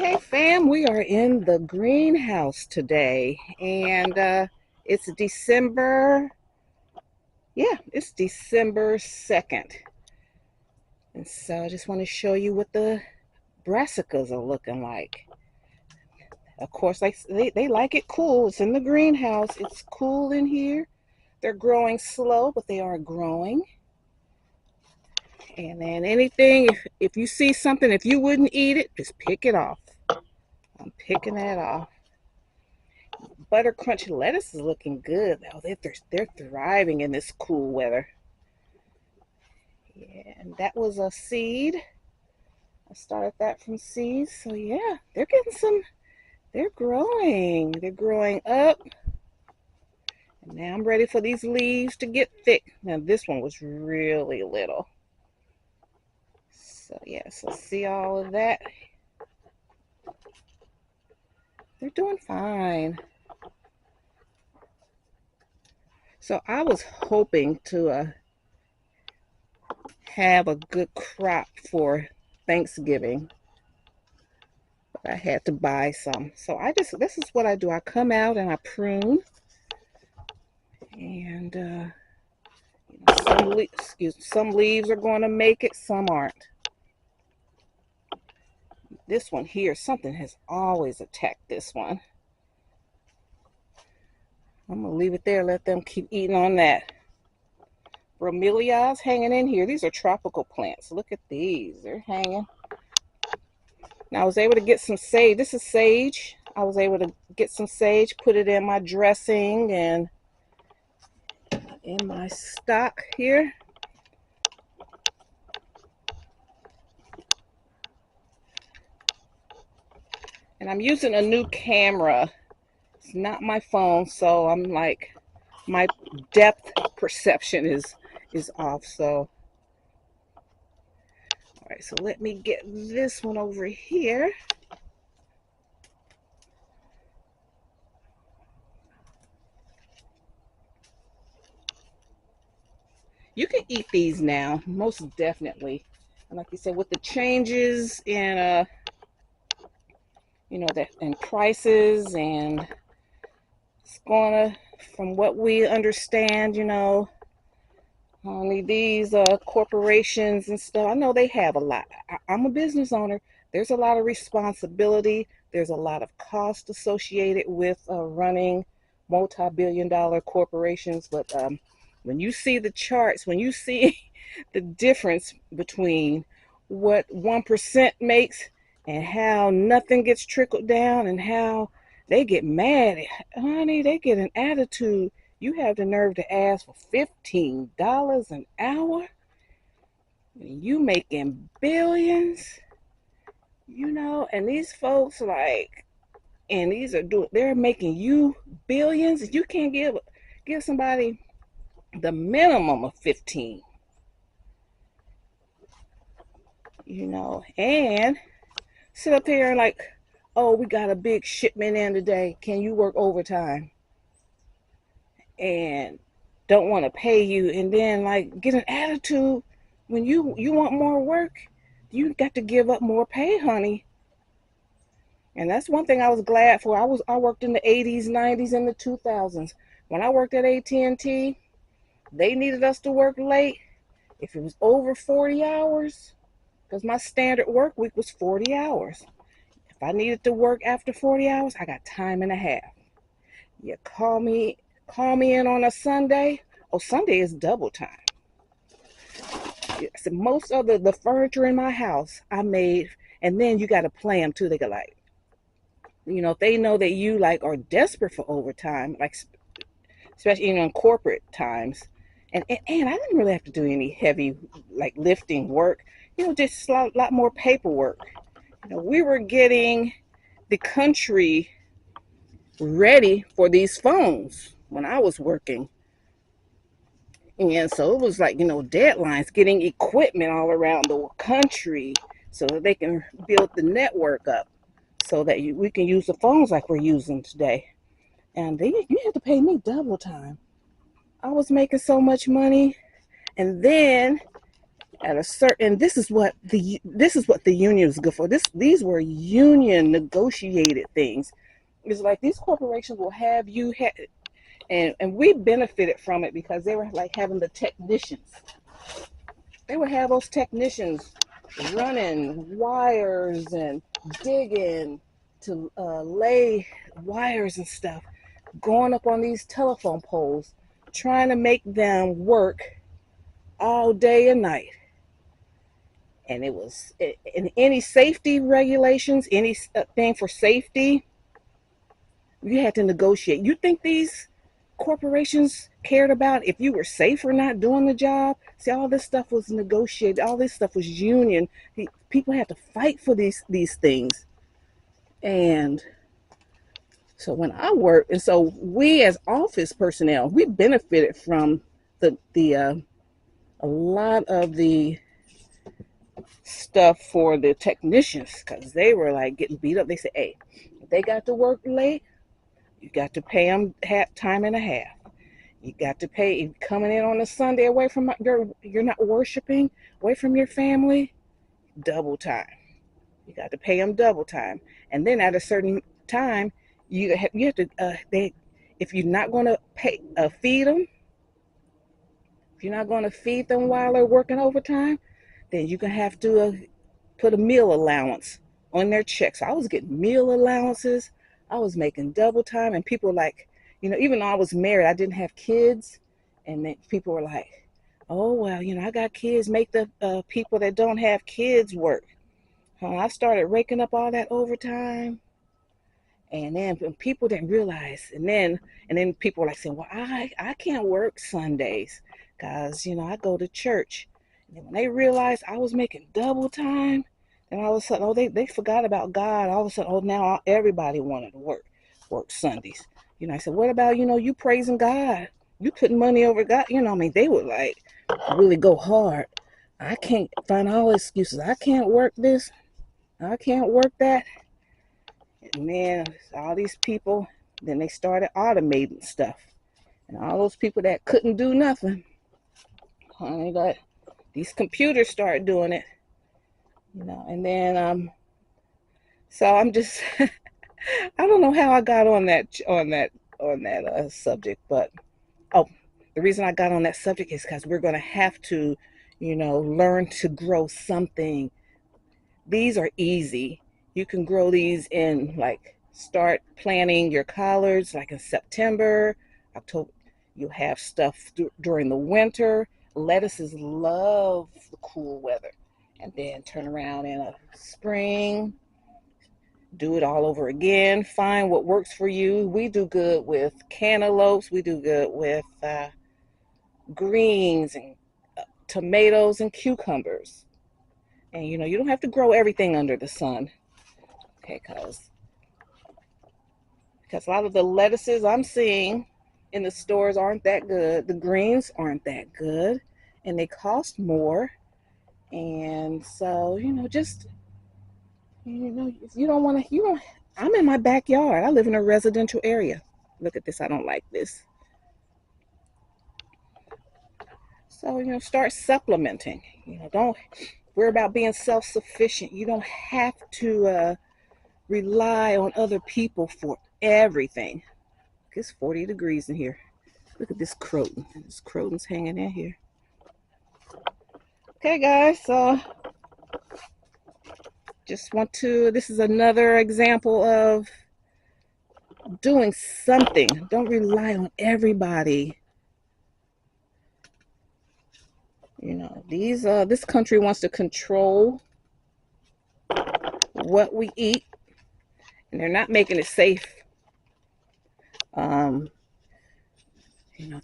Okay, fam, we are in the greenhouse today, and it's December, yeah, it's December 2nd. And so I just want to show you what the brassicas are looking like. Of course, they like it cool. It's in the greenhouse. It's cool in here. They're growing slow, but they are growing. And then anything, if you see something, if you wouldn't eat it, just pick it off. I'm picking that off. Butter crunch lettuce is looking good. Oh, they're thriving in this cool weather. Yeah, and that was a seed. I started that from seeds. So yeah, they're getting some, they're growing. They're growing up. And now I'm ready for these leaves to get thick. Now this one was really little. So yeah, so see all of that. They're doing fine. So I was hoping to have a good crop for Thanksgiving, but I had to buy some. So this is what I do. I come out and I prune, and some leaves are going to make it, some aren't. This one here, something has always attacked this one. I'm gonna leave it there, let them keep eating on that. Bromeliads hanging in here. These are tropical plants. Look at these, they're hanging. Now I was able to get some sage. This is sage. I was able to get some sage, put it in my dressing and in my stock here. And I'm using a new camera. It's not my phone, so I'm like, my depth perception is off. So all right, so let me get this one over here. You can eat these now, most definitely. And like you said, with the changes in that in prices, and it's gonna, from what we understand, only these corporations and stuff, I know they have a lot. I'm a business owner. There's a lot of responsibility. There's a lot of cost associated with running multi-billion-dollar corporations. But when you see the charts, when you see the difference between what 1% makes and how nothing gets trickled down, and how they get mad, honey, they get an attitude. You have the nerve to ask for $15 an hour? You making billions, and these folks and they're making you billions. You can't give somebody the minimum of 15, and sit up here and like, oh, we got a big shipment in today. Can you work overtime? And don't want to pay you, and then like get an attitude when you want more work. You got to give up more pay, honey. And that's one thing I was glad for. I worked in the 80s, 90s, and the 2000s. When I worked at AT&T, they needed us to work late. If it was over 40 hours, because my standard work week was 40 hours. If I needed to work after 40 hours, I got time and a half. You call me in on a Sunday. Oh, Sunday is double time. So most of the furniture in my house I made, and then you got to play them too. They got like, if they know that you like are desperate for overtime, like especially in corporate times, and I didn't really have to do any heavy like lifting work. Just a lot more paperwork. We were getting the country ready for these phones when I was working. And so it was like, deadlines, getting equipment all around the country so that they can build the network up so that we can use the phones like we're using today. And you had to pay me double time. I was making so much money. And then at a certain, this is what the union is good for. These were union negotiated things. It's like these corporations will have you and we benefited from it because they were like having the technicians. They would have those technicians running wires and digging to lay wires and stuff, going up on these telephone poles, trying to make them work all day and night. And it was in any safety regulations, anything for safety, you had to negotiate. You think these corporations cared about if you were safe or not doing the job? See, all this stuff was negotiated. All this stuff was union. People had to fight for these things. And so when I worked, and so we as office personnel, we benefited from a lot of the stuff for the technicians because they were like getting beat up. They said, hey, if they got to work late, you got to pay them time and a half. You got to pay, if coming in on a Sunday away from you're not worshiping, away from your family, double time. You got to pay them double time. And then at a certain time, you have to if you're not going to feed them, if you're not going to feed them while they're working overtime, then you're going to have to put a meal allowance on their checks. So I was getting meal allowances. I was making double time, and people were like, even though I was married, I didn't have kids, and then people were like, oh, well, I got kids, make the people that don't have kids work. I started raking up all that overtime, and then people didn't realize, and then people were like saying, well, I can't work Sundays because, I go to church. And then when they realized I was making double time, then all of a sudden, they forgot about God. All of a sudden, now everybody wanted to work Sundays. I said, what about, you praising God? You putting money over God? They would like really go hard. I can't find all excuses. I can't work this. I can't work that. And then all these people, then they started automating stuff. And all those people that couldn't do nothing, these computers started doing it. And then so I'm just I don't know how I got on that subject, but the reason I got on that subject is because we're going to have to, learn to grow something. These are easy. You can grow these in start planting your collards like in September, October. You have stuff during the winter. Lettuces love the cool weather, and then turn around in a spring. Do it all over again. Find what works for you. We do good with cantaloupes. We do good with greens and tomatoes and cucumbers. And you don't have to grow everything under the sun. Okay, because a lot of the lettuces I'm seeing in the stores aren't that good. The greens aren't that good, and they cost more. And so, just if you don't want to, I'm in my backyard. I live in a residential area. Look at this. I don't like this. So, start supplementing. Don't worry about being self-sufficient. You don't have to rely on other people for everything. It's 40 degrees in here. Look at this croton. This croton's hanging in here. Okay, guys. So this is another example of doing something. Don't rely on everybody. This country wants to control what we eat, and they're not making it safe.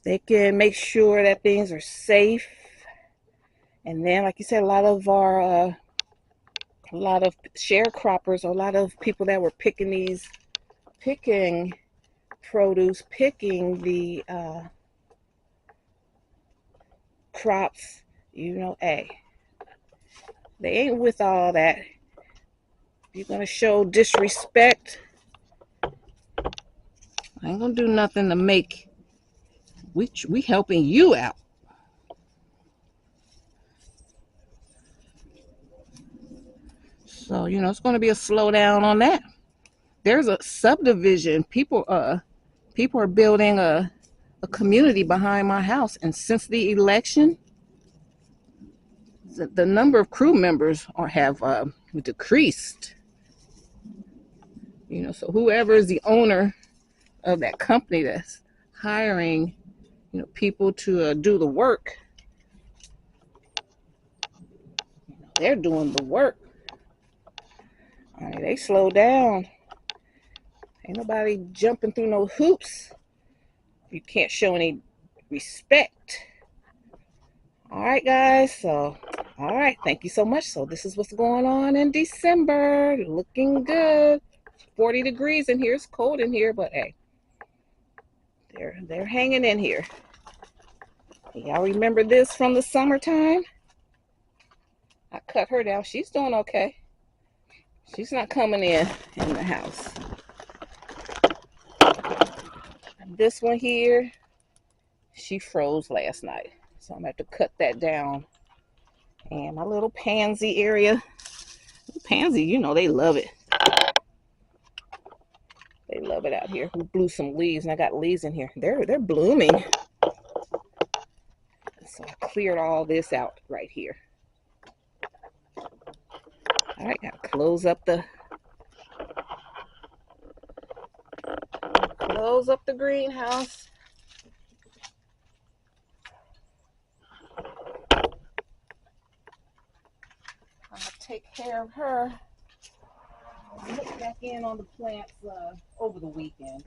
They can make sure that things are safe. And then, like you said, a lot of sharecroppers, a lot of people that were picking produce, picking the crops, hey, they ain't with all that. If you're going to show disrespect, I ain't going to do nothing to make, we helping you out. So, you know, it's going to be a slowdown on that. There's a subdivision. People are building a community behind my house. And since the election, the number of crew members have decreased. You know, so whoever is the owner of that company that's hiring, you know, people to do the work, you know, they're doing the work. I mean, they slow down. Ain't nobody jumping through no hoops. You can't show any respect. All right, guys. So, all right. Thank you so much. So this is what's going on in December. Looking good. 40 degrees in here. It's cold in here, but hey, they're hanging in here. Y'all remember this from the summertime? I cut her down. She's doing okay. She's not coming in the house. This one here, she froze last night. So I'm going to have to cut that down. And my little pansy area. Pansy, you know, they love it. They love it out here. We blew some leaves, and I got leaves in here. They're blooming. So I cleared all this out right here. All right, gotta close up the greenhouse. I'll take care of her. Look back in on the plants over the weekend.